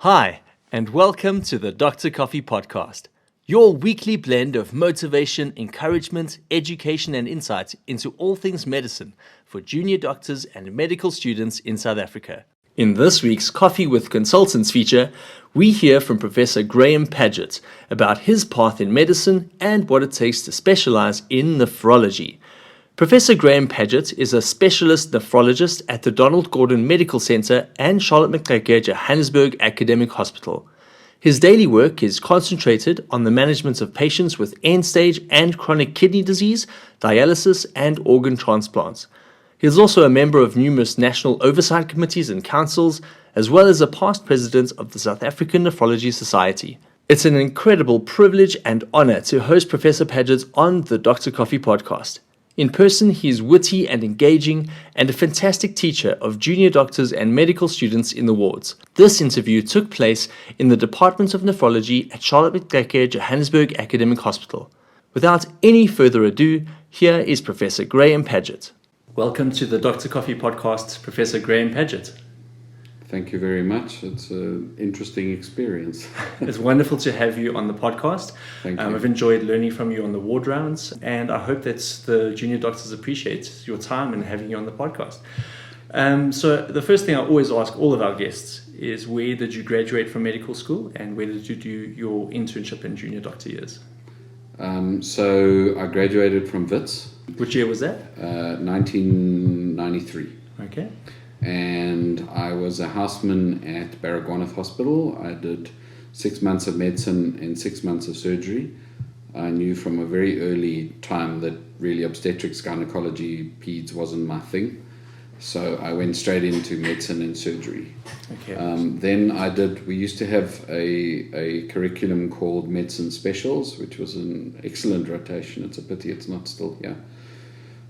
Hi, and welcome to the Dr. Coffee Podcast, your weekly blend of motivation, encouragement, education, and insight into all things medicine for junior doctors and medical students in South Africa. In this week's Coffee with Consultants feature, we hear from Professor Graham Paget about his path in medicine and what it takes to specialize in nephrology. Professor Graham Paget is a specialist nephrologist at the Donald Gordon Medical Center and Charlotte Maxeke Johannesburg Academic Hospital. His daily work is concentrated on the management of patients with end-stage and chronic kidney disease, dialysis, and organ transplants. He is also a member of numerous national oversight committees and councils, as well as a past president of the South African Nephrology Society. It's an incredible privilege and honor to host Professor Paget on the Dr. Coffee Podcast. In person, he is witty and engaging and a fantastic teacher of junior doctors and medical students in the wards. This interview took place in the Department of Nephrology at Charlotte Maxeke Johannesburg Academic Hospital. Without any further ado, here is Professor Graham Paget. Welcome to the Dr. Coffee Podcast, Professor Graham Paget. Thank you very much. It's an interesting experience. It's wonderful to have you on the podcast. Thank you. I've enjoyed learning from you on the ward rounds, and I hope that the junior doctors appreciate your time and having you on the podcast. So the first thing I always ask all of our guests is, where did you graduate from medical school and where did you do your internship in junior doctor years? So I graduated from Wits. Which year was that? 1993. Okay. And I was a houseman at Baragwanath Hospital. I did 6 months of medicine and 6 months of surgery. I knew from a very early time that really obstetrics, gynecology, peds wasn't my thing. So I went straight into medicine and surgery. Okay. Then we used to have a curriculum called Medicine Specials, which was an excellent rotation. It's a pity it's not still here.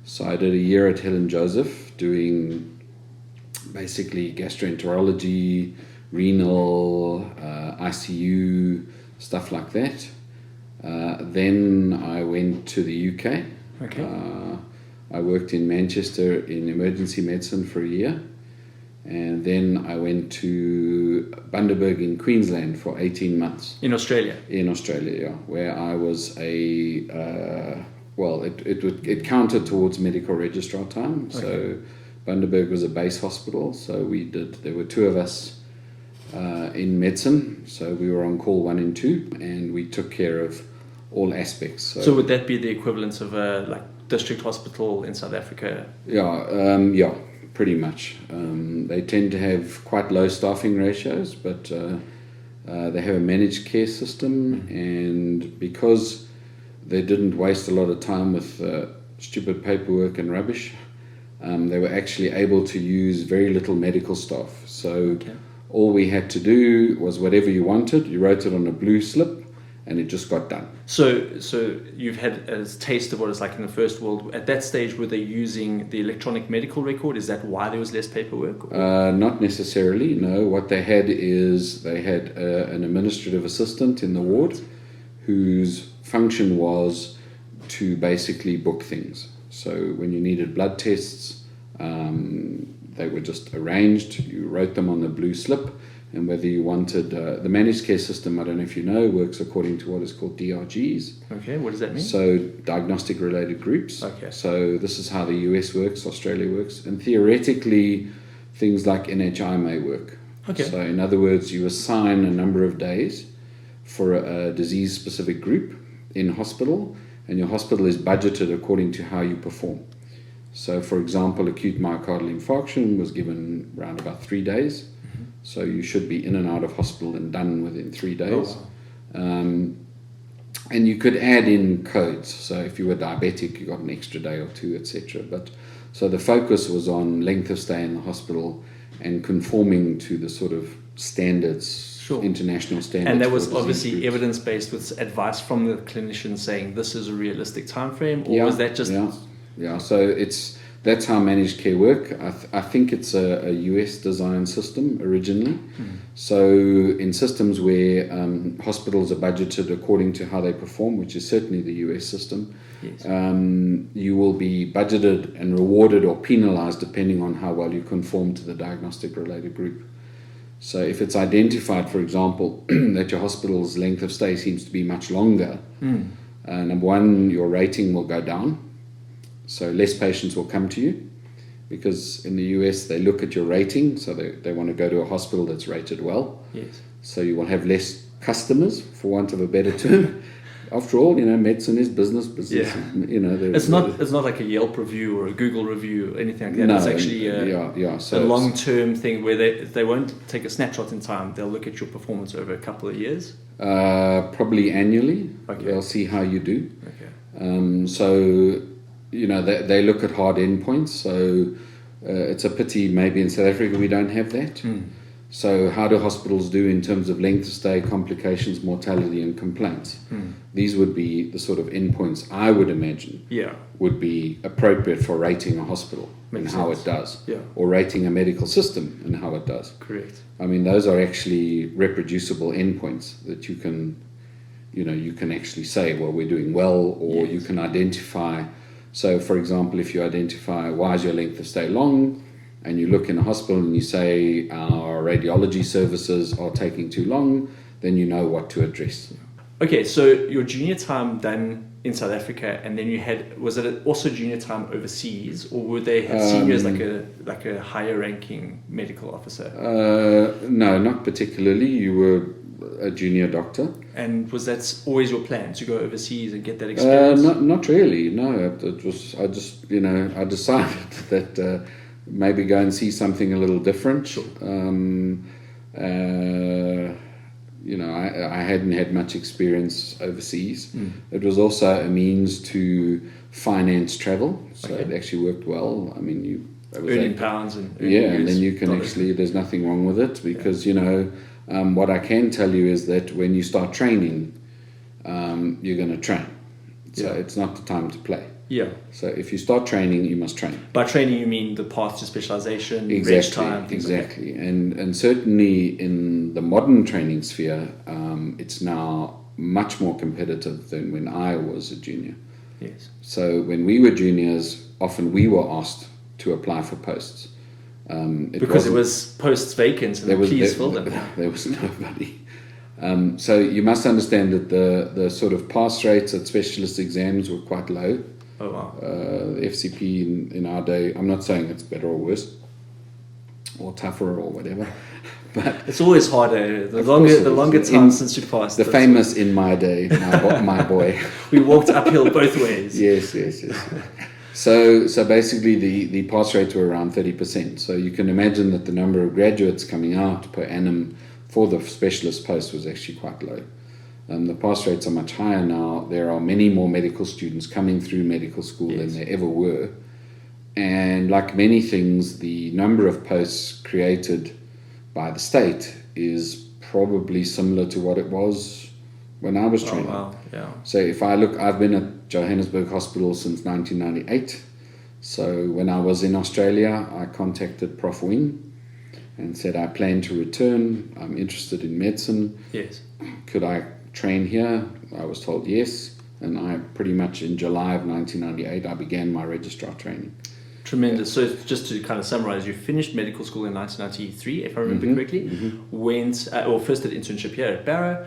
So I did a year at Helen Joseph doing basically gastroenterology, renal, ICU, stuff like that. Then I went to the UK. Okay. I worked in Manchester in emergency medicine for a year. And then I went to Bundaberg in Queensland for 18 months. In Australia? In Australia, yeah. Where I was it counted towards medical registrar time. Okay. So Bundaberg was a base hospital, so there were two of us in medicine, so we were on call 1 and 2, and we took care of all aspects. So would that be the equivalent of a district hospital in South Africa? Yeah, pretty much. They tend to have quite low staffing ratios, but they have a managed care system, and because they didn't waste a lot of time with stupid paperwork and rubbish, they were actually able to use very little medical staff. So all we had to do was whatever you wanted, you wrote it on a blue slip, and it just got done. So you've had a taste of what it's like in the first world. At that stage, were they using the electronic medical record? Is that why there was less paperwork? Not necessarily, no. What they had is they had an administrative assistant in the ward whose function was to basically book things. So when you needed blood tests, they were just arranged. You wrote them on the blue slip, and whether you wanted the managed care system, I don't know if you know, works according to what is called DRGs. Okay, what does that mean? So diagnostic related groups. Okay. So this is how the US works, Australia works, and theoretically things like NHI may work. Okay. So in other words, you assign a number of days for a disease specific group in hospital, and your hospital is budgeted according to how you perform. So, for example, acute myocardial infarction was given around about 3 days. Mm-hmm. So you should be in and out of hospital and done within 3 days. Oh, wow. And you could add in codes. So if you were diabetic, you got an extra day or 2, etc. But so the focus was on length of stay in the hospital and conforming to the sort of standards. Sure. International standards. And that was obviously evidence-based with advice from the clinician saying this is a realistic time frame, or was that just... Yeah. So that's how managed care work. I think it's a US design system originally. Mm-hmm. So in systems where hospitals are budgeted according to how they perform, which is certainly the US system, yes. You will be budgeted and rewarded or penalized depending on how well you conform to the diagnostic related group. So if it's identified, for example, that your hospital's length of stay seems to be much longer, number one, your rating will go down. So less patients will come to you, because in the US they look at your rating, so they want to go to a hospital that's rated well. Yes. So you will have less customers, for want of a better term. After all, medicine is business. Yeah. It's not like a Yelp review or a Google review or anything like that. No, it's actually So a long-term thing where they won't take a snapshot in time. They'll look at your performance over a couple of years. Probably annually. Okay. They'll see how you do. Okay. So they look at hard endpoints. So it's a pity maybe in South Africa we don't have that. So how do hospitals do in terms of length of stay, complications, mortality and complaints? These would be the sort of endpoints I would imagine would be appropriate for rating a hospital and how it does, or rating a medical system and how it does. Correct. I mean, those are actually reproducible endpoints that you can actually say, well, we're doing well, or you can identify. So, for example, if you identify why is your length of stay long, and you look in a hospital and you say our radiology services are taking too long, then you know what to address. Okay, so your junior time done in South Africa, and then was it also junior time overseas, or would they have seen you as like a higher ranking medical officer? No, not particularly. You were a junior doctor. And was that always your plan, to go overseas and get that experience? Not really. No, it was. I just I decided that. Maybe go and see something a little different. Sure. I hadn't had much experience overseas. It was also a means to finance travel, so it actually worked well. I mean, earning pounds and and then you can actually. There's nothing wrong with it, because what I can tell you is that when you start training, you're going to train. So it's not the time to play. Yeah. So if you start training, you must train. By training, you mean the path to specialization, exactly, time, things exactly. like that. And certainly in the modern training sphere, it's now much more competitive than when I was a junior. Yes. So when we were juniors, often we were asked to apply for posts. Because it was posts vacant, and please fill them. There was nobody. So you must understand that the sort of pass rates at specialist exams were quite low. Oh wow. The FCP in our day, I'm not saying it's better or worse or tougher or whatever, but it's always harder. The longer time since you passed. The famous in my day, my boy. We walked uphill both ways. Yes. So basically the pass rates were around 30%. So you can imagine that the number of graduates coming out per annum for the specialist post was actually quite low. The pass rates are much higher now. There are many more medical students coming through medical school than there ever were. And like many things, the number of posts created by the state is probably similar to what it was when I was training. Oh, wow. Yeah. So if I look, I've been at Johannesburg Hospital since 1998. So when I was in Australia, I contacted Prof and said, I plan to return. I'm interested in medicine. Yes. Could I train here? I was told yes. And I pretty much in July of 1998, I began my registrar training. Tremendous. So just to kind of summarize, you finished medical school in 1993, if I remember correctly. Went, first did internship here at Barrow,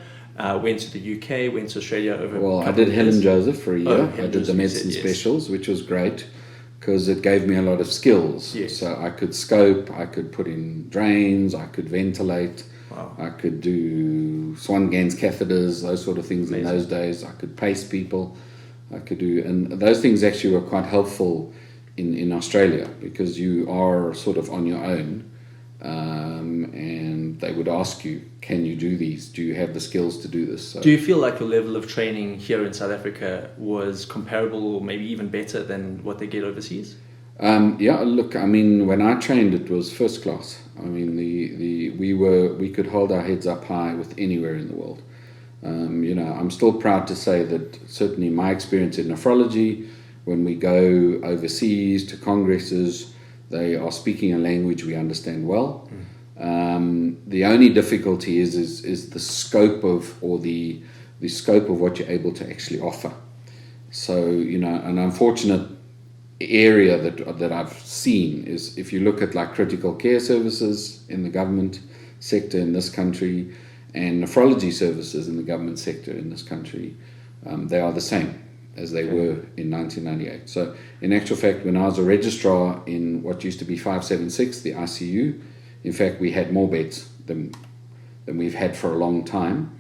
went to the UK, went to Australia over. Well, I did Helen Joseph for a year. I did the medicine specials, which was great because it gave me a lot of skills. Yes. So I could scope, I could put in drains, I could ventilate, I could do Swan-Ganz catheters, those sort of things. Amazing. In those days. I could pace people, I could do, and those things actually were quite helpful in Australia because you are sort of on your own, and they would ask you, can you do these? Do you have the skills to do this? So, do you feel like your level of training here in South Africa was comparable or maybe even better than what they get overseas? Look, I mean, when I trained, it was first class. I mean, we could hold our heads up high with anywhere in the world. I'm still proud to say that certainly my experience in nephrology, when we go overseas to congresses, they are speaking a language we understand well. The only difficulty is the scope of, or the scope of what you're able to actually offer. So, an unfortunate area that I've seen is if you look at like critical care services in the government, sector in this country and nephrology services in the government sector in this country, they are the same as they were in 1998. So in actual fact, when I was a registrar in what used to be 576, the ICU, in fact, we had more beds than we've had for a long time.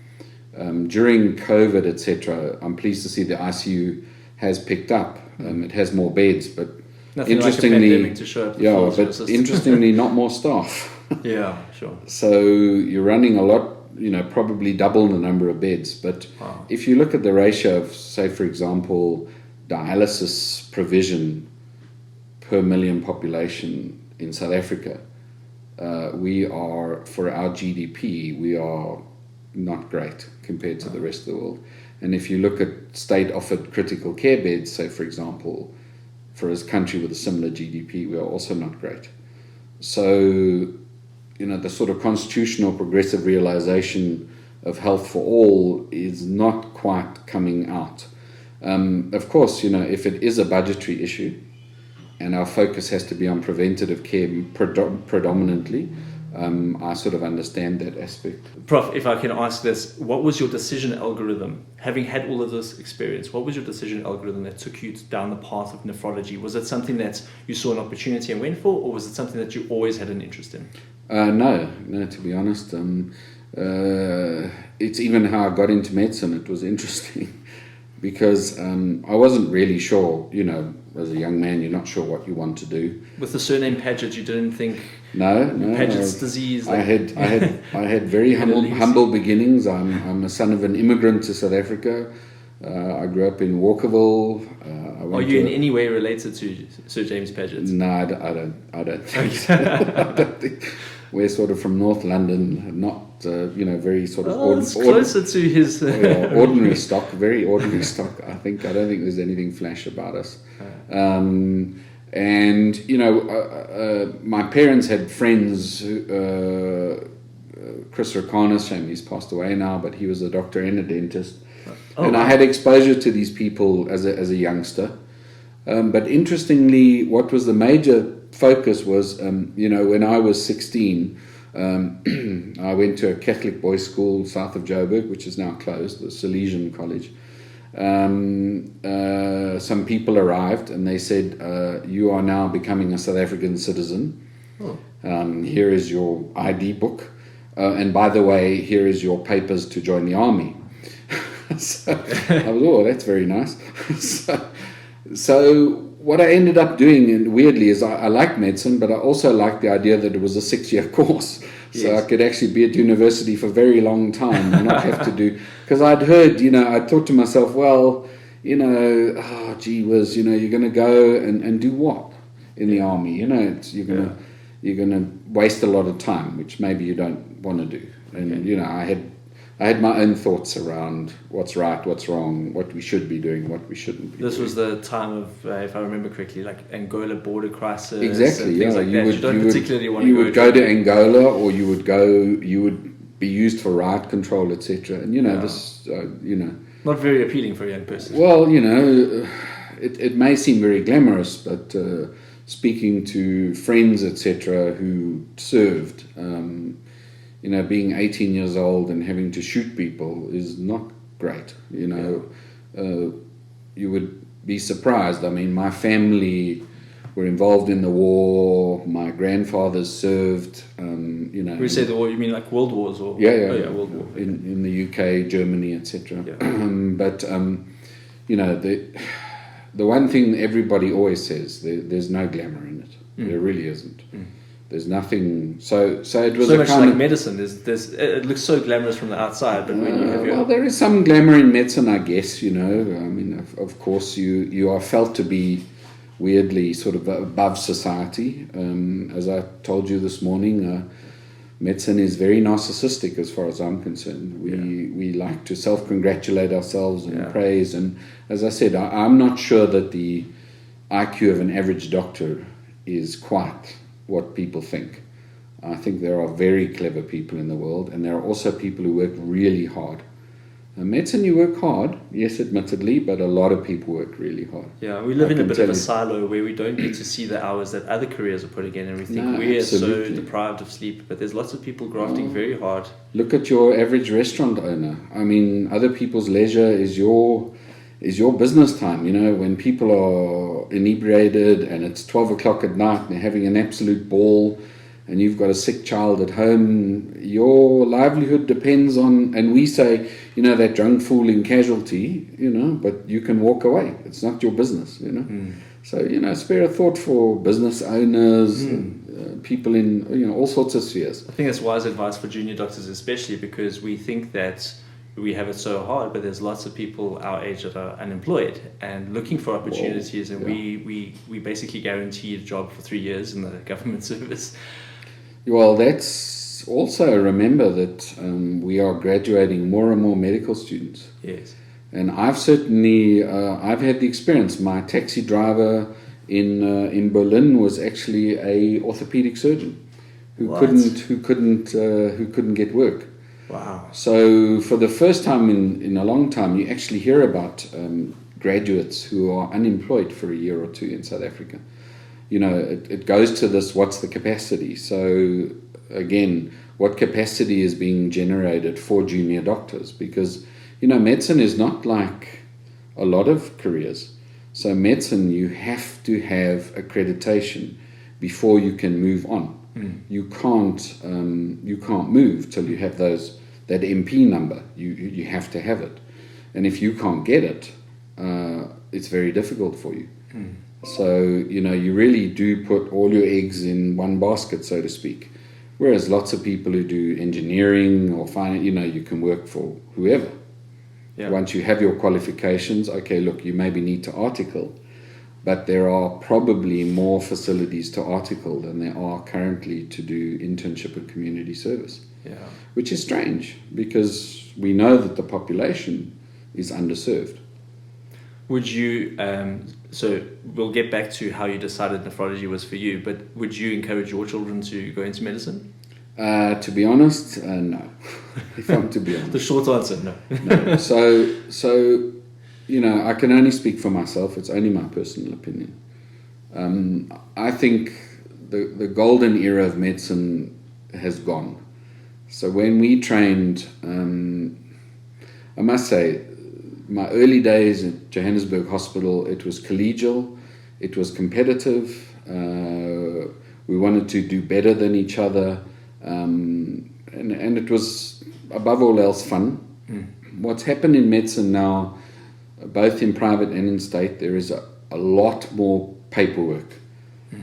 During COVID, etc., I'm pleased to see the ICU has picked up. It has more beds, but nothing interestingly, like a pandemic to show up the but interestingly, not more staff. Yeah, sure. So you're running a lot, probably double the number of beds. But if you look at the ratio of, say, for example, dialysis provision per million population in South Africa, we are, for our GDP, we are not great compared to the rest of the world. And if you look at state-offered critical care beds, say, for example, for a country with a similar GDP, we are also not great. So, the sort of constitutional progressive realization of health for all is not quite coming out. Of course, if it is a budgetary issue and our focus has to be on preventative care predominantly, I sort of understand that aspect. Prof, if I can ask this, what was your decision algorithm? Having had all of this experience, what was your decision algorithm that took you down the path of nephrology? Was it something that you saw an opportunity and went for, or was it something that you always had an interest in? No, to be honest. It's even how I got into medicine. It was interesting because I wasn't really sure, as a young man, you're not sure what you want to do. With the surname Paget, you didn't think... No. Paget's disease. I had very humble beginnings. I'm a son of an immigrant to South Africa. I grew up in Walkerville. Are you in any way related to Sir James Paget? No, I don't think so. I don't think. We're sort of from North London, not very sort of it's closer to his ordinary stock, very ordinary stock. I don't think there's anything flash about us. My parents had friends who, Chris Rakanis, shame he's passed away now, but he was a doctor and a dentist. I had exposure to these people as a youngster. But interestingly, what was the major focus was, when I was 16, I went to a Catholic boys' school south of Joburg, which is now closed, the Salesian College. Some people arrived and they said, you are now becoming a South African citizen. Here is your ID book. And by the way, here is your papers to join the army. So I was, that's very nice. So what I ended up doing, and weirdly, is I liked medicine, but I also liked the idea that it was a 6-year course. So I could actually be at university for a very long time and not have to do... Because I'd heard, I thought to myself, well, gee whiz, you're going to go and do what in the army? You're going to waste a lot of time, which maybe you don't want to do. And, I had my own thoughts around what's right, what's wrong, what we should be doing, what we shouldn't be doing. This was the time of, if I remember correctly, like Angola border crisis. Exactly, and things like that. You would go to Angola, or you would be used for riot control, etc. And this, not very appealing for a young person. Well, it may seem very glamorous, but speaking to friends, etc., who served. Being 18 years old and having to shoot people is not great. You would be surprised. I mean, my family were involved in the war. My grandfathers served. When you say the war, you mean like World Wars, or World War in the UK, Germany, etc. But the one thing everybody always says, there's no glamour in it. There really isn't. There's nothing. So it was so a much kind like of medicine. It looks so glamorous from the outside, but when you have your... Well, there is some glamour in medicine, I guess. I mean, of course, you are felt to be weirdly sort of above society. As I told you this morning, medicine is very narcissistic as far as I'm concerned. We like to self-congratulate ourselves and praise. And as I said, I'm not sure that the IQ of an average doctor is quite what people think. I think there are very clever people in the world, and there are also people who work really hard Medicine, you work hard, yes, admittedly, but a lot of people work really hard. Yeah, we live in a bit of a silo where we don't get to see the hours that other careers are putting in, and we think we're so deprived of sleep, but there's lots of people grafting very hard. Look at your average restaurant owner. I mean, other people's leisure is your business time. You know, when people are inebriated and it's 12 o'clock at night and they're having an absolute ball, and you've got a sick child at home, your livelihood depends on, and we say, you know, that drunk fool in casualty, you know, but you can walk away. It's not your business, you know. So, you know, spare a thought for business owners, and, people in, you know, all sorts of spheres. I think that's wise advice for junior doctors, especially because we think that we have it so hard, but there's lots of people our age that are unemployed and looking for opportunities, and we basically guarantee a job for 3 years in the government service. Well, that's also, remember that we are graduating more and more medical students. Yes. And I've certainly, I've had the experience. My taxi driver in Berlin was actually a orthopedic surgeon who couldn't get work. Wow. So for the first time in a long time, you actually hear about graduates who are unemployed for a year or two in South Africa. You know, it goes to this, what's the capacity? So again, what capacity is being generated for junior doctors? Because, you know, medicine is not like a lot of careers. So medicine, you have to have accreditation before you can move on. You can't move till you have that MP number. You have to have it, and if you can't get it, it's very difficult for you. So, you know, you really do put all your eggs in one basket, so to speak. Whereas lots of people who do engineering or finance, you know, you can work for whoever. Yeah. Once you have your qualifications, okay, look, you maybe need to article, but there are probably more facilities to article than there are currently to do internship and community service. Yeah. Which is strange, because we know that the population is underserved. Would you, so we'll get back to how you decided nephrology was for you, but would you encourage your children to go into medicine? To be honest, no. If I'm to be honest. The short answer, no. No. So, you know, I can only speak for myself. It's only my personal opinion. I think the golden era of medicine has gone. So when we trained, I must say, my early days at Johannesburg Hospital, it was collegial, it was competitive, we wanted to do better than each other, and it was, above all else, fun. What's happened in medicine now, both in private and in state, there is a lot more paperwork.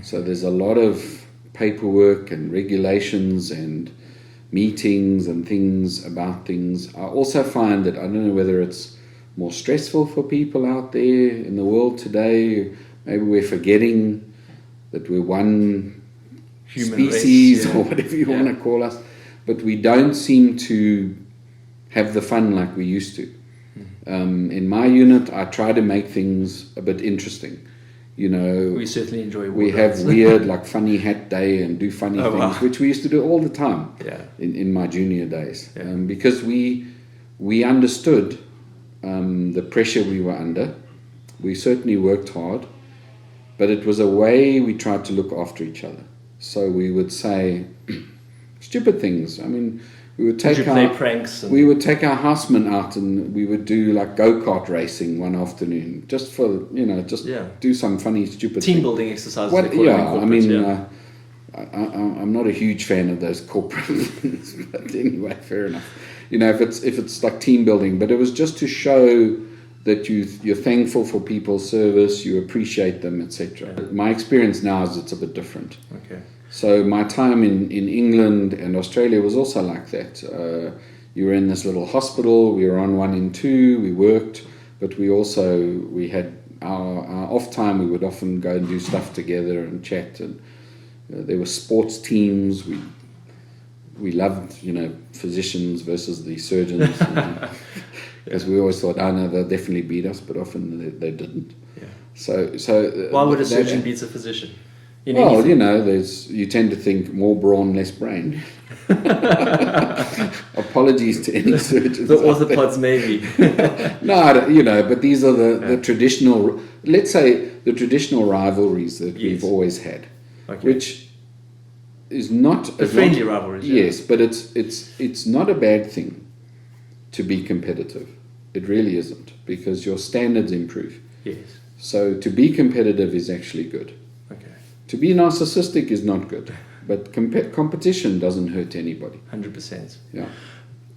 So there's a lot of paperwork and regulations and meetings and things about things. I also find that, I don't know whether it's more stressful for people out there in the world today. Maybe we're forgetting that we're one human species race, or whatever you want to call us, but we don't seem to have the fun like we used to. In my unit, I try to make things a bit interesting. You know, we certainly enjoy. We have weird, like funny hat day and do funny things, which we used to do all the time. In my junior days, because we understood the pressure we were under. We certainly worked hard, but it was a way we tried to look after each other. So we would say stupid things. I mean, we would take we would take our housemen out and we would do like go-kart racing one afternoon, just for, you know, do some funny, stupid team building exercises. I mean, I'm not a huge fan of those corporate things, but anyway, fair enough. You know, if it's like team building, but it was just to show that you're thankful for people's service, you appreciate them, etc. My experience now is it's a bit different. Okay. So my time in England and Australia was also like that. You were in this little hospital, we were on 1 and 2, we worked, but we had our off time, we would often go and do stuff together and chat, and there were sports teams. We loved, you know, physicians versus the surgeons, because we always thought, no, they'll definitely beat us, but often they didn't. Yeah. So why would a surgeon beat a physician? Well, you know, you tend to think more brawn, less brain. apologies to any surgeons. The orthopods, maybe. No, but these are the traditional, let's say, the traditional rivalries that we've always had, which is not the friendly rivalries. Yes, but it's not a bad thing to be competitive. It really isn't, because your standards improve. Yes. So to be competitive is actually good. Okay. To be narcissistic is not good, but competition doesn't hurt anybody. 100%. Yeah.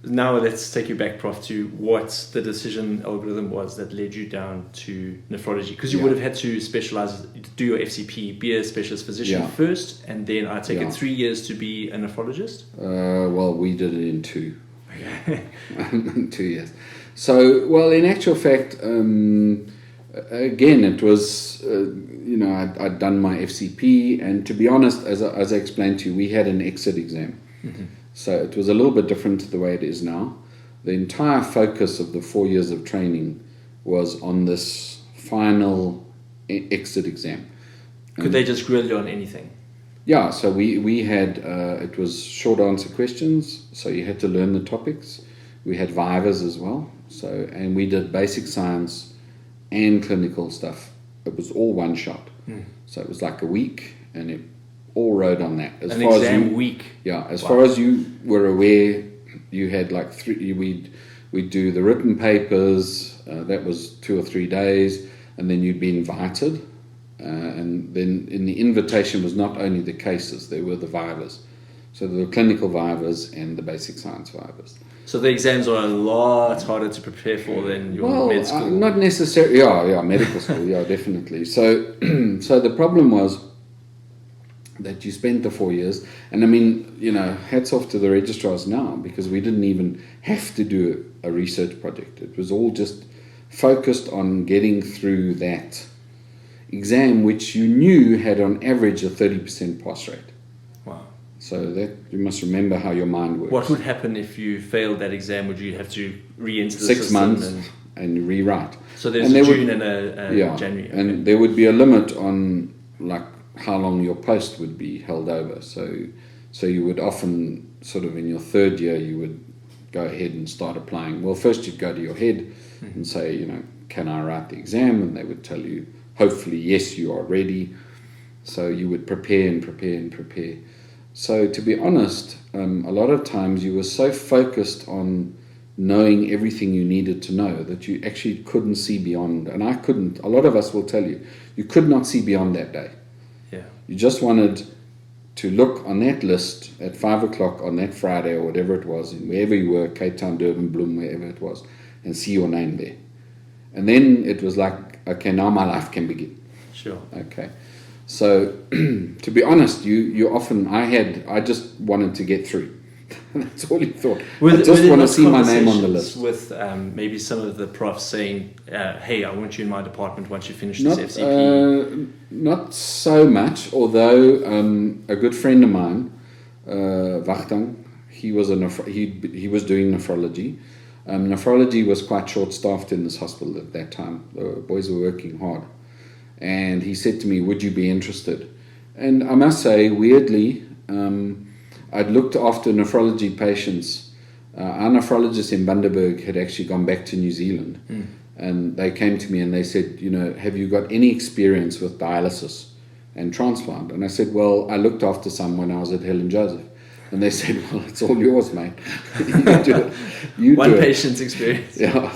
Now let's take you back, Prof, to what the decision algorithm was that led you down to nephrology. Because you would have had to specialize, do your FCP, be a specialist physician first, and then I take it 3 years to be a nephrologist? Well, we did it in 2. Okay. 2 years. So, well, in actual fact, again, it was, I'd done my FCP, and to be honest, as I explained to you, we had an exit exam. Mm-hmm. So it was a little bit different to the way it is now. The entire focus of the 4 years of training was on this final exit exam. Could they just grill you on anything? Yeah, so we had, it was short answer questions, so you had to learn the topics. We had vivas as well, and we did basic science and clinical stuff. It was all one shot. So it was like a week, and it all rode on that. An exam week? Yeah, as far as you were aware, you had like 3, we'd do the written papers, that was 2 or 3 days, and then you'd be invited. And then in the invitation was not only the cases, there were the vivas. So there were clinical vivas and the basic science vivas. So the exams are a lot harder to prepare for than your med school? Not necessarily. Yeah, medical school, yeah, definitely. So, so the problem was that you spent the 4 years, and I mean, hats off to the registrars now, because we didn't even have to do a research project. It was all just focused on getting through that exam, which you knew had on average a 30% pass rate. Wow. So that you must remember how your mind works. What would happen if you failed that exam? Would you have to re-enter the 6 system? months and rewrite. So there's a June and a January. Okay. And there would be a limit on like how long your post would be held over. So you would often sort of in your 3rd year you would go ahead and start applying. Well, first you'd go to your head and say, can I write the exam? And they would tell you, hopefully, yes, you are ready. So you would prepare and prepare and prepare. So to be honest, a lot of times you were so focused on knowing everything you needed to know that you actually couldn't see beyond. And I couldn't. A lot of us will tell you, you could not see beyond that day. Yeah. You just wanted to look on that list at 5 o'clock on that Friday or whatever it was, and wherever you were, Cape Town, Durban, Bloem, wherever it was, and see your name there. And then it was like, okay, now my life can begin. Sure. Okay. So, to be honest, you often, I just wanted to get through. That's all you thought. I just want to see my name on the list. With maybe some of the profs saying, hey, I want you in my department once you finish this FCP. Not so much, although a good friend of mine, Wachtang, he was doing nephrology. Nephrology was quite short-staffed in this hospital at that time. The boys were working hard. And he said to me, would you be interested? And I must say, weirdly, I'd looked after nephrology patients. Our nephrologist in Bundaberg had actually gone back to New Zealand. And they came to me and they said, have you got any experience with dialysis and transplant? And I said, well, I looked after some when I was at Helen Joseph. And they said, well, it's all yours, mate. You do it. One patient's experience. Yeah.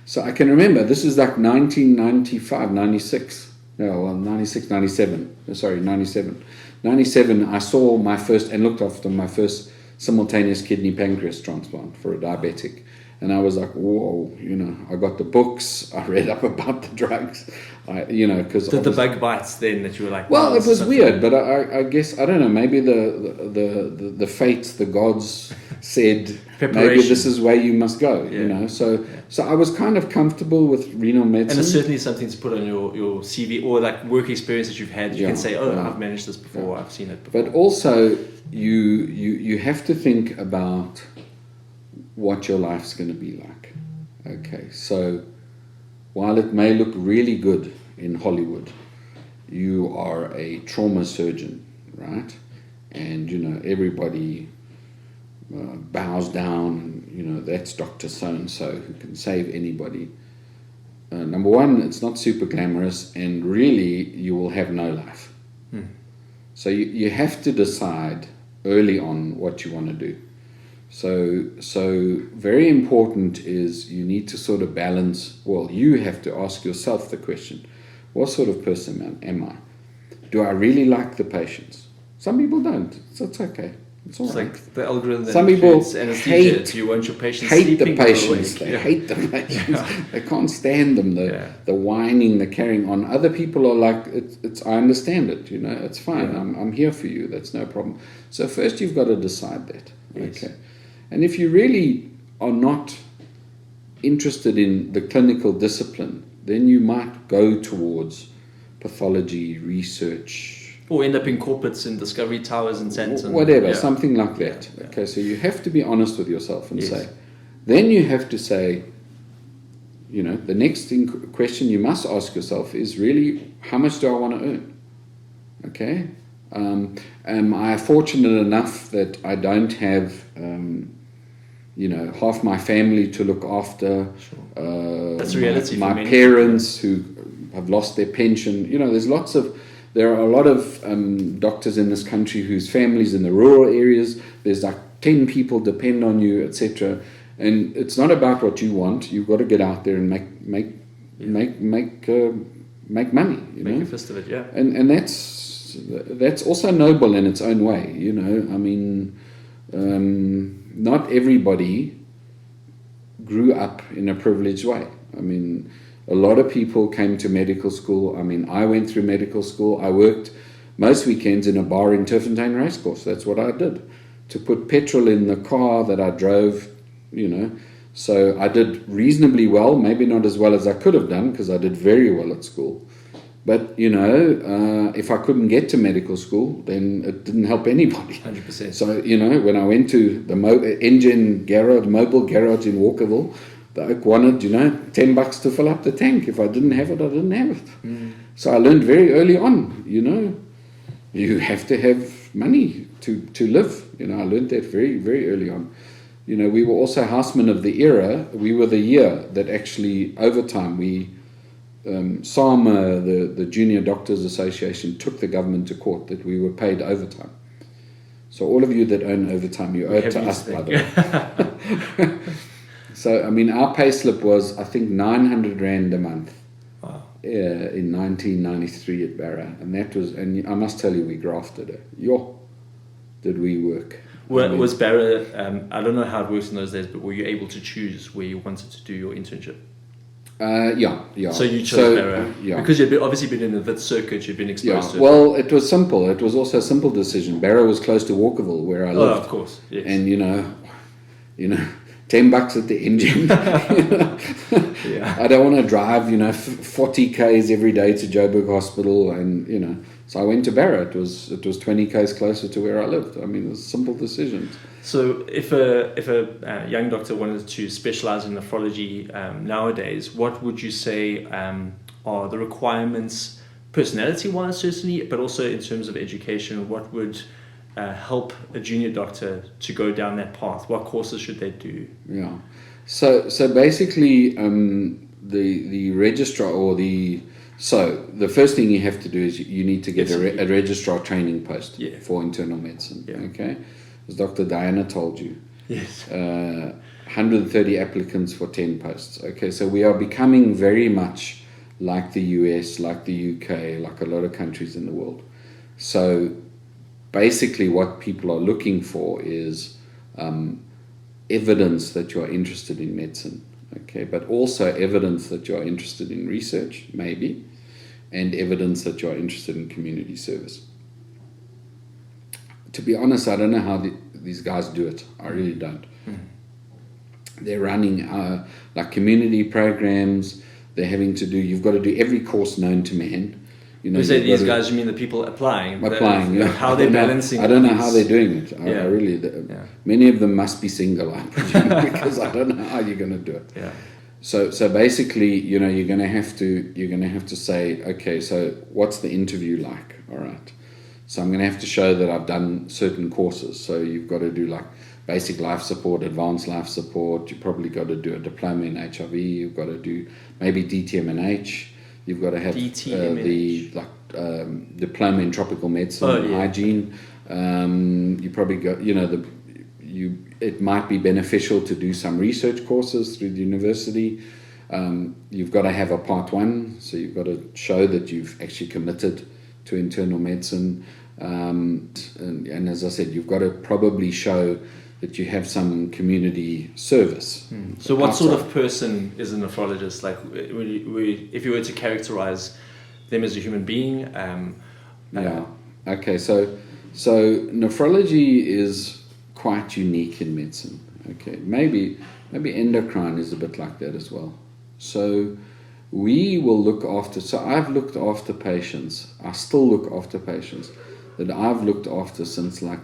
So I can remember, this is like 1995, 96. No, well, 96, 97. Sorry, 97. 97, I saw my first, and looked after my first simultaneous kidney pancreas transplant for a diabetic. And I was like, whoa, I got the books, I read up about the drugs, because... Did the bug bites then that you were like... Well, it was weird, but I guess, I don't know, maybe the fates, the gods said, maybe this is where you must go, So I was kind of comfortable with renal medicine. And it's certainly something to put on your CV or like work experience that you've had. You can say, I've managed this before, I've seen it before. But also, you have to think about what your life's going to be like. Okay, so while it may look really good in Hollywood, you are a trauma surgeon, right? And everybody bows down. that's Dr. So-and-so who can save anybody. Number one, it's not super glamorous, and really you will have no life. So you have to decide early on what you want to do. So very important is you need to sort of balance, you have to ask yourself the question, what sort of person am I? Do I really like the patients? Some people don't. So it's okay. It's all right. Like the algorithm that some people anesthesia. Do you want your patients hate sleeping the patients. or awake? They hate the patients. They can't stand them. The whining, the carrying on. Other people are like, it's. I understand it. It's fine. I'm here for you. That's no problem. So first you've got to decide that. Yes. Okay. And if you really are not interested in the clinical discipline, then you might go towards pathology, research, or end up in corporates in Discovery Towers and Santon. Whatever, something like that. Yeah. Okay, so you have to be honest with yourself and say, then you have to say, the next question you must ask yourself is really, how much do I want to earn? Okay, am I fortunate enough that I don't have, half my family to look after? Sure. That's a reality my for many parents who have lost their pension. There are a lot of doctors in this country whose families in the rural areas, there's like 10 people depend on you, etc. And it's not about what you want. You've got to get out there and make money. Make a fist of it, yeah. And that's also noble in its own way. I mean, not everybody grew up in a privileged way. I mean, a lot of people came to medical school. I mean, I went through medical school. I worked most weekends in a bar in Turffontein Racecourse. That's what I did, to put petrol in the car that I drove, So I did reasonably well, maybe not as well as I could have done, because I did very well at school. But, if I couldn't get to medical school, then it didn't help anybody. 100%. So, when I went to the mobile garage in Walkerville, the Oak wanted, $10 to fill up the tank. If I didn't have it, I didn't have it. So I learned very early on, you have to have money to live. I learned that very, very early on. We were also housemen of the era. We were the year that actually, over time, SAMA, the Junior Doctors Association, took the government to court that we were paid overtime. So all of you that own overtime, you owe it to us, by the way. So, I mean, our pay slip was, I think, 900 Rand a month. Wow. In 1993 at Barra. And that was, and I must tell you, we grafted it. Did we work. Was Barra, I don't know how it works in those days, but were you able to choose where you wanted to do your internship? Yeah. So you chose Barra? Because you'd obviously been in the VIT circuit, you'd been exposed to it. Well, it was simple. It was also a simple decision. Barra was close to Walkerville, where I lived. Oh, of course, yes. And, $10 at the engine. I don't want to drive, 40 k's every day to Joburg Hospital, and so I went to Barra. It was 20 k's closer to where I lived. I mean, it was simple decisions. So, if a young doctor wanted to specialize in nephrology nowadays, what would you say are the requirements, personality-wise, certainly, but also in terms of education? What would help a junior doctor to go down that path? What courses should they do? Yeah. So basically, the registrar the first thing you have to do is you need to get a registrar training post for internal medicine. Yeah. Okay, as Dr. Diana told you. Yes. 130 applicants for 10 posts. Okay, so we are becoming very much like the US, like the UK, like a lot of countries in the world. So basically what people are looking for is evidence that you are interested in medicine, okay, but also evidence that you are interested in research, maybe, and evidence that you are interested in community service. To be honest, I don't know how these guys do it. I really don't. They're running like community programs. They're having to do, you've got to do every course known to man. You say these guys, you mean the people applying? How they're balancing. I don't know how they're doing it. Many of them must be single, I presume, because I don't know how you're going to do it. Yeah. So basically, you're going to have to say, okay, so what's the interview like? All right. So I'm going to have to show that I've done certain courses. So you've got to do like basic life support, advanced life support. You've probably got to do a diploma in HIV. You've got to do maybe DTMNH. You've got to have diploma in tropical medicine, hygiene. You probably got, it might be beneficial to do some research courses through the university. You've got to have a part 1, so you've got to show that you've actually committed to internal medicine. And as I said, you've got to probably show that you have some community service. So what sort of person is a nephrologist? Like, if you were to characterize them as a human being? Okay, so nephrology is quite unique in medicine. Okay, maybe endocrine is a bit like that as well. So we will look after, so I've looked after patients, I still look after patients that I've looked after since like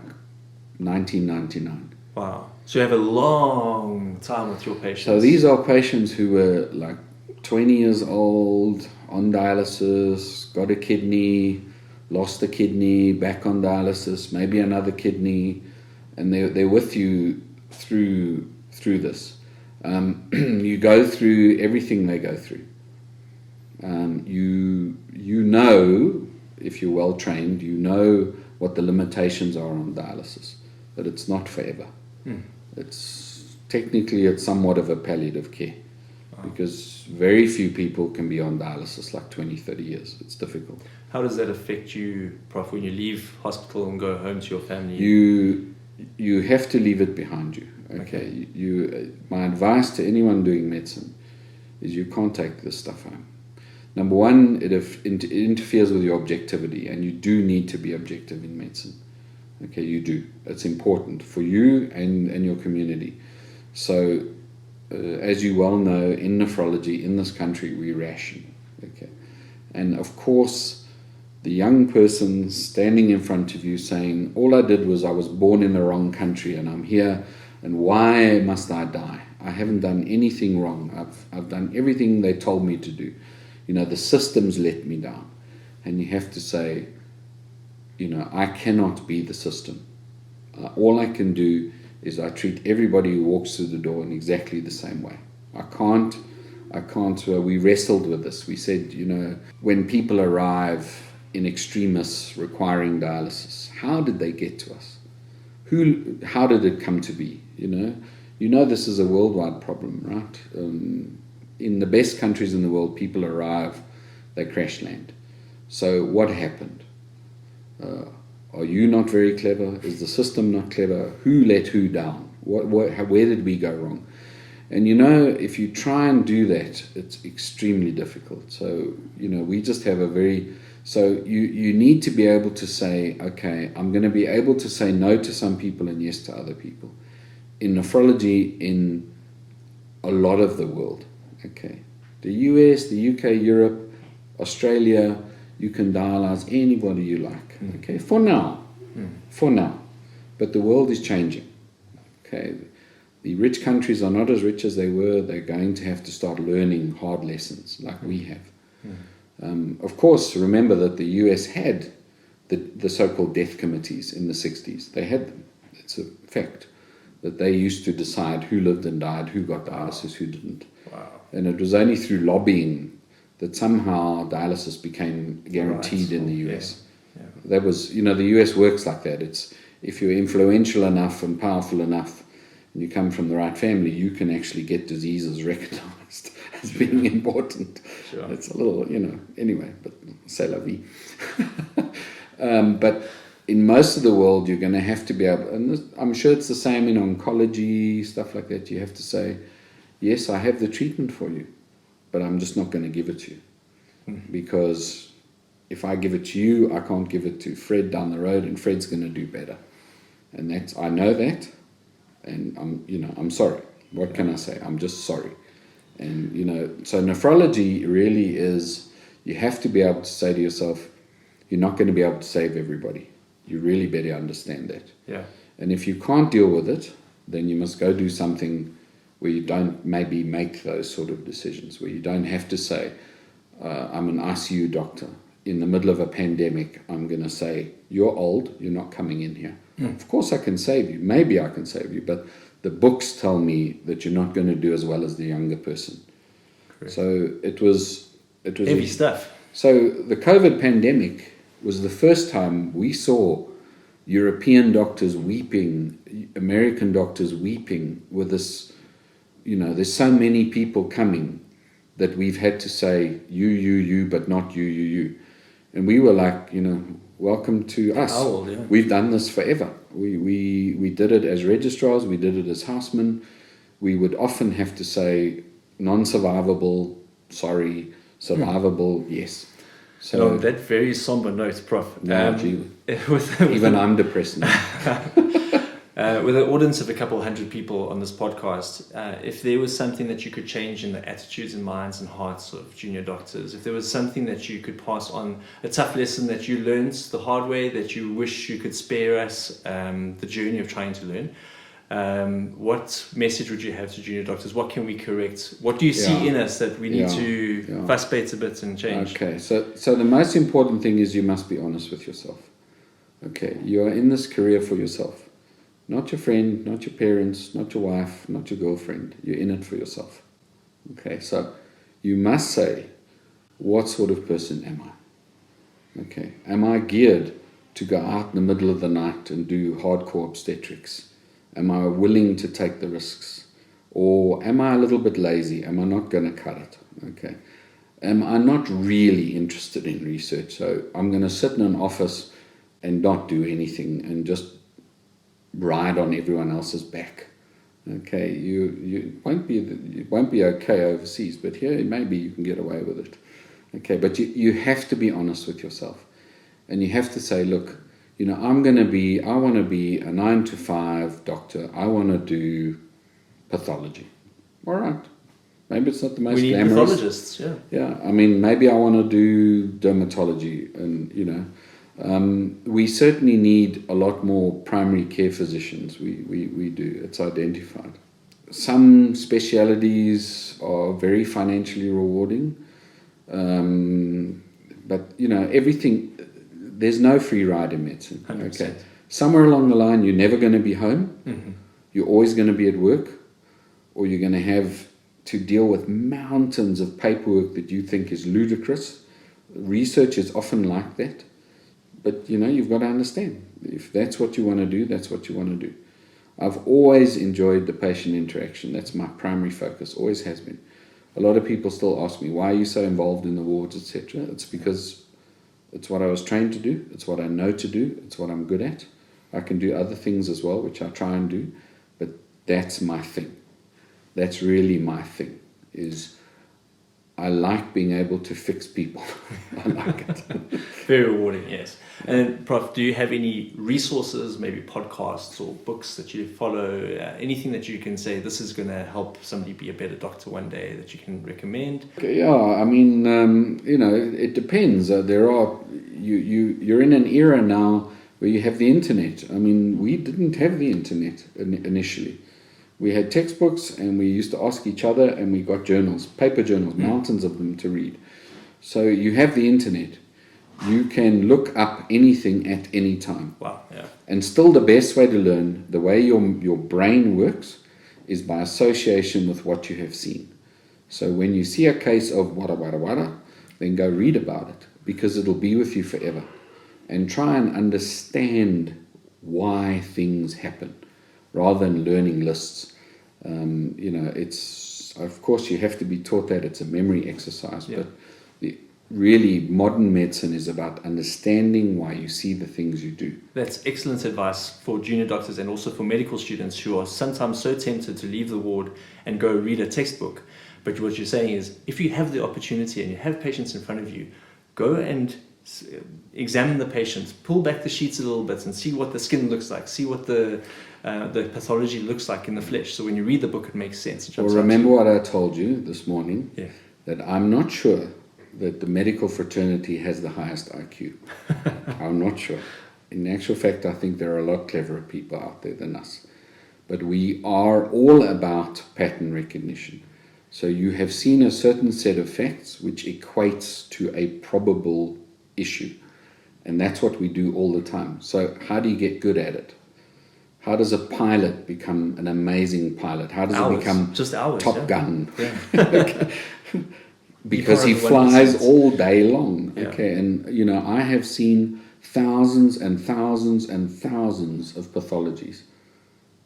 1999. Wow. So you have a long time with your patients. So these are patients who were like 20 years old, on dialysis, got a kidney, lost a kidney, back on dialysis, maybe another kidney, and they're with you through this. You go through everything they go through. You know, if you're well trained, you know what the limitations are on dialysis, that it's not forever. It's somewhat of a palliative care, because very few people can be on dialysis like 20, 30 years. It's difficult. How does that affect you, Prof, when you leave hospital and go home to your family? You have to leave it behind you. Okay. My advice to anyone doing medicine is you can't take this stuff home. Number one, it interferes with your objectivity, and you do need to be objective in medicine. Okay, you do. It's important for you and your community. So, as you well know, in nephrology, in this country, we ration. Okay, and of course, the young person standing in front of you saying, all I did was I was born in the wrong country and I'm here, and why must I die? I haven't done anything wrong. I've done everything they told me to do. The systems let me down. And you have to say, I cannot be the system. All I can do is I treat everybody who walks through the door in exactly the same way. I can't, we wrestled with this. We said, when people arrive in extremis requiring dialysis, how did they get to us? How did it come to be? This is a worldwide problem, right? In the best countries in the world, people arrive, they crash land. So what happened? Are you not very clever? Is the system not clever? Who let who down? Where did we go wrong? And if you try and do that, it's extremely difficult. So, we just have so you need to be able to say, okay, I'm going to be able to say no to some people and yes to other people. In nephrology, in a lot of the world, okay, the US, the UK, Europe, Australia, you can dialyze anybody you like, okay, for now, but the world is changing, okay. The rich countries are not as rich as they were. They're going to have to start learning hard lessons like we have. Of course, remember that the US had the so-called death committees in the 60s. They had them. It's a fact that they used to decide who lived and died, who got dialysis, who didn't. Wow. And it was only through lobbying that somehow dialysis became guaranteed in the US. Yeah. That was, the US works like that. It's if you're influential enough and powerful enough, and you come from the right family, you can actually get diseases recognized as being important. Sure. It's a little, anyway, but c'est la vie. But in most of the world, you're going to have to be able, and I'm sure it's the same in oncology, stuff like that. You have to say, yes, I have the treatment for you, but I'm just not going to give it to you. Because if I give it to you, I can't give it to Fred down the road, and Fred's going to do better. And I know that. And I'm sorry. What can I say? I'm just sorry. And, so nephrology really is, you have to be able to say to yourself, you're not going to be able to save everybody. You really better understand that. Yeah. And if you can't deal with it, then you must go do something where you don't maybe make those sort of decisions, where you don't have to say, I'm an ICU doctor. In the middle of a pandemic, I'm going to say, you're old, you're not coming in here. Of course I can save you. Maybe I can save you, but the books tell me that you're not going to do as well as the younger person. Correct. So it was heavy stuff. So the COVID pandemic was the first time we saw European doctors weeping, American doctors weeping with this, there's so many people coming that we've had to say you, but not you. And we were like, welcome to us. Owl, yeah. We've done this forever. We did it as registrars, we did it as housemen. We would often have to say non-survivable, sorry, survivable, yes. So on that very somber note, Prof. Even I'm depressed now. With an audience of a couple hundred people on this podcast, if there was something that you could change in the attitudes and minds and hearts of junior doctors, if there was something that you could pass on, a tough lesson that you learned the hard way, that you wish you could spare us the journey of trying to learn, what message would you have to junior doctors? What can we correct? What do you see in us that we need to fuss baits a bit and change? Okay, so the most important thing is you must be honest with yourself. Okay, you are in this career for yourself. Not your friend, not your parents, not your wife, not your girlfriend. You're in it for yourself. Okay, so you must say, what sort of person am I? Okay, am I geared to go out in the middle of the night and do hardcore obstetrics? Am I willing to take the risks? Or am I a little bit lazy? Am I not going to cut it? Okay. Am I not really interested in research? So I'm going to sit in an office and not do anything and just ride on everyone else's back. Okay, you won't be okay overseas, but here maybe you can get away with it. Okay, but you have to be honest with yourself, and you have to say, look, I want to be a 9 to 5 doctor. I want to do pathology. All right, maybe it's not the most glamorous. We need pathologists, yeah. Yeah, I mean, maybe I want to do dermatology, and we certainly need a lot more primary care physicians. We do. It's identified. Some specialities are very financially rewarding, but everything. There's no free ride in medicine. 100%. Okay, somewhere along the line, you're never going to be home. Mm-hmm. You're always going to be at work, or you're going to have to deal with mountains of paperwork that you think is ludicrous. Research is often like that. But, you've got to understand, if that's what you want to do, that's what you want to do. I've always enjoyed the patient interaction. That's my primary focus, always has been. A lot of people still ask me, why are you so involved in the wards, etc.? It's because it's what I was trained to do. It's what I know to do. It's what I'm good at. I can do other things as well, which I try and do. But that's my thing. That's really my thing, is I like being able to fix people. I like it. Very rewarding, yes. And Prof, do you have any resources, maybe podcasts or books that you follow, anything that you can say, this is going to help somebody be a better doctor one day, that you can recommend? Yeah, I mean, it depends. You're in an era now where you have the internet. I mean, we didn't have the internet initially. We had textbooks, and we used to ask each other, and we got journals, paper journals, mountains of them to read. So you have the internet. You can look up anything at any time. Wow, yeah. And still the best way to learn, the way your brain works, is by association with what you have seen. So when you see a case of wada, then go read about it, because it'll be with you forever. And try and understand why things happen, rather than learning lists. It's, of course, you have to be taught that. It's a memory exercise, but really modern medicine is about understanding why you see the things you do. That's excellent advice for junior doctors and also for medical students who are sometimes so tempted to leave the ward and go read a textbook. But what you're saying is, if you have the opportunity and you have patients in front of you, go and examine the patients, pull back the sheets a little bit and see what the skin looks like, see what the pathology looks like in the flesh. So when you read the book, it makes sense. Well, remember what I told you this morning, that I'm not sure that the medical fraternity has the highest IQ. I'm not sure. In actual fact, I think there are a lot cleverer people out there than us. But we are all about pattern recognition. So you have seen a certain set of facts which equates to a probable issue. And that's what we do all the time. So how do you get good at it? How does a pilot become an amazing pilot? How does Hours. it become Just hours, Top yeah. Gun? Yeah. Because he You're part of the flies 1%. all day long. Yeah. Okay, and I have seen thousands and thousands and thousands of pathologies,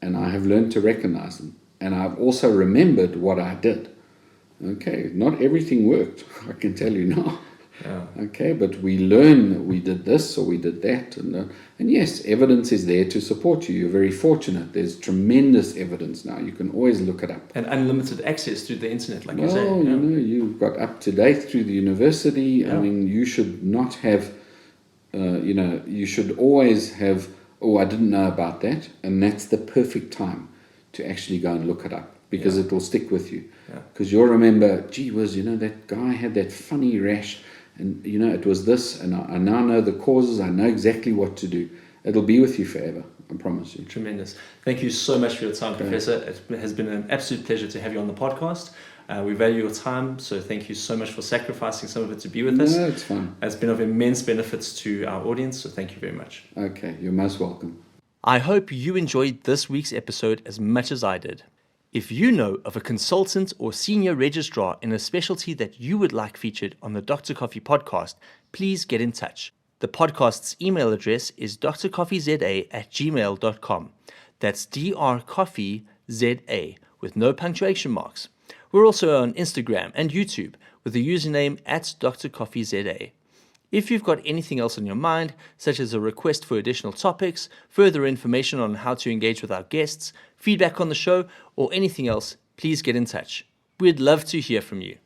and I have learned to recognize them. And I've also remembered what I did. Okay, not everything worked, I can tell you now. Yeah. Okay, but we learn that we did this or we did that. And yes, evidence is there to support you. You're very fortunate. There's tremendous evidence now. You can always look it up. And unlimited access through the internet, like you say. Well, you've got up to date through the university. Yeah. I mean, you should not have, you should always have, oh, I didn't know about that. And that's the perfect time to actually go and look it up, because it will stick with you. Because you'll remember, gee whiz, that guy had that funny rash, and it was this, and I now know the causes. I know exactly what to do. It'll be with you forever, I promise you. Tremendous. Thank you so much for your time, Professor. It has been an absolute pleasure to have you on the podcast. We value your time, so thank you so much for sacrificing some of it to be with us. No, it's fine. It's been of immense benefits to our audience, so thank you very much. Okay, you're most welcome. I hope you enjoyed this week's episode as much as I did. If you know of a consultant or senior registrar in a specialty that you would like featured on the Dr. Coffee podcast, please get in touch. The podcast's email address is drcoffeeza@gmail.com. That's drcoffeeza with no punctuation marks. We're also on Instagram and YouTube with the username @drcoffeeza. If you've got anything else on your mind, such as a request for additional topics, further information on how to engage with our guests, feedback on the show, or anything else, please get in touch. We'd love to hear from you.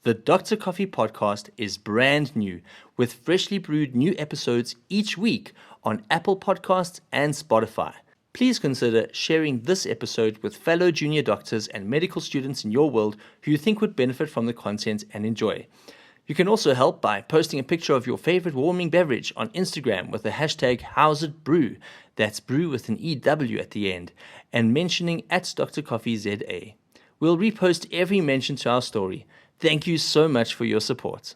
The Dr. Coffee podcast is brand new, with freshly brewed new episodes each week on Apple Podcasts and Spotify. Please consider sharing this episode with fellow junior doctors and medical students in your world who you think would benefit from the content and enjoy. You can also help by posting a picture of your favorite warming beverage on Instagram with the hashtag #HowsItBrew, that's brew with an EW at the end, and mentioning @DrCoffeeZA. We'll repost every mention to our story. Thank you so much for your support.